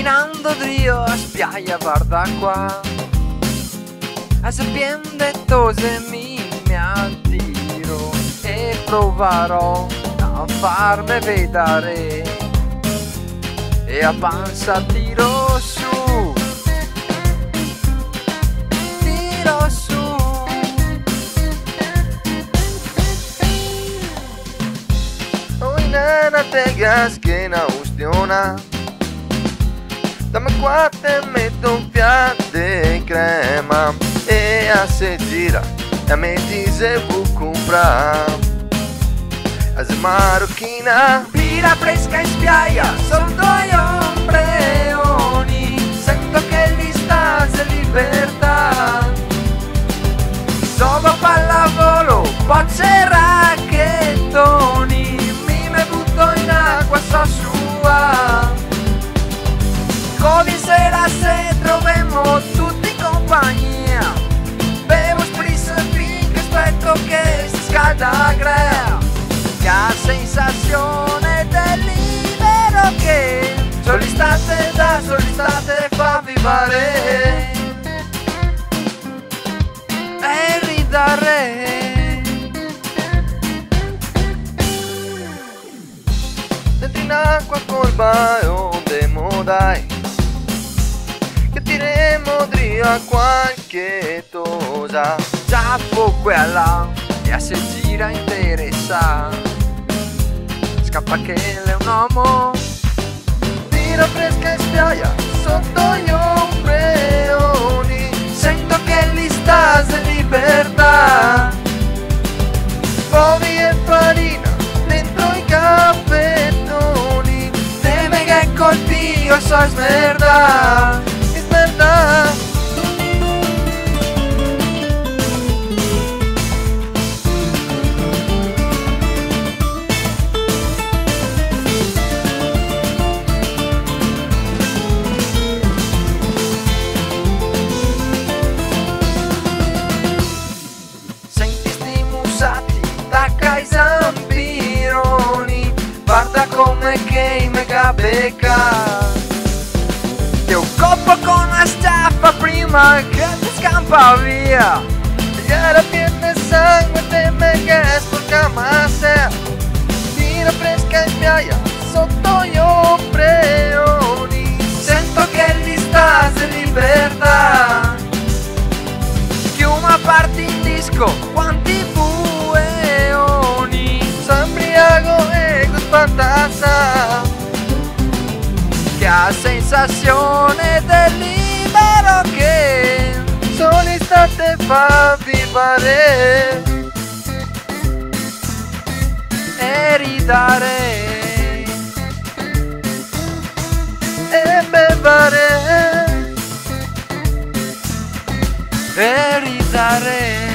Camminando drio a spiaggia guarda qua, a serpientose mi attiro e proverò a farmi vedere e a panza tiro su, tiro su. Oi nena te gas che na ustiona, dammi qua te metto un fiato di crema e a se gira e a me dice vuoi comprare a se marocchina birra fresca in spiaggia sotto gli ombreoni, sento che lì sta se libertà sopra pallavolo pazze racchettoni mi me butto in acqua so sua. Codi sera se troviamo tutti in compagnia, bevo spritz finché aspetto che si scalda la crea, la sensazione del libero che solistate fa vivere e ridare. Dentro in acqua col baio demo dai, tiremo drio a qualche cosa, già può quella e a se gira interessa, scappa che è un uomo, tira fresca in spiaggia sotto gli ombreoni, sento che lì sta se libertà, uovi e farina dentro i cappelloni, teme che colpio so smerda. Senti sti musati, tacca i zampironi, guarda come che mega becca. Io coppo con la staffa prima che ti scampa via, gli era pieno di sangue te me che sporca massa, tira fresca in spiaggia sotto gli ombreoni, sento che lì sta se libertà, chiuma parti in disco quanti bueoni, s'ambriago e con spantazza, che ha sensazione del libero che solistate fa vivere e ridare e bevere e ridare.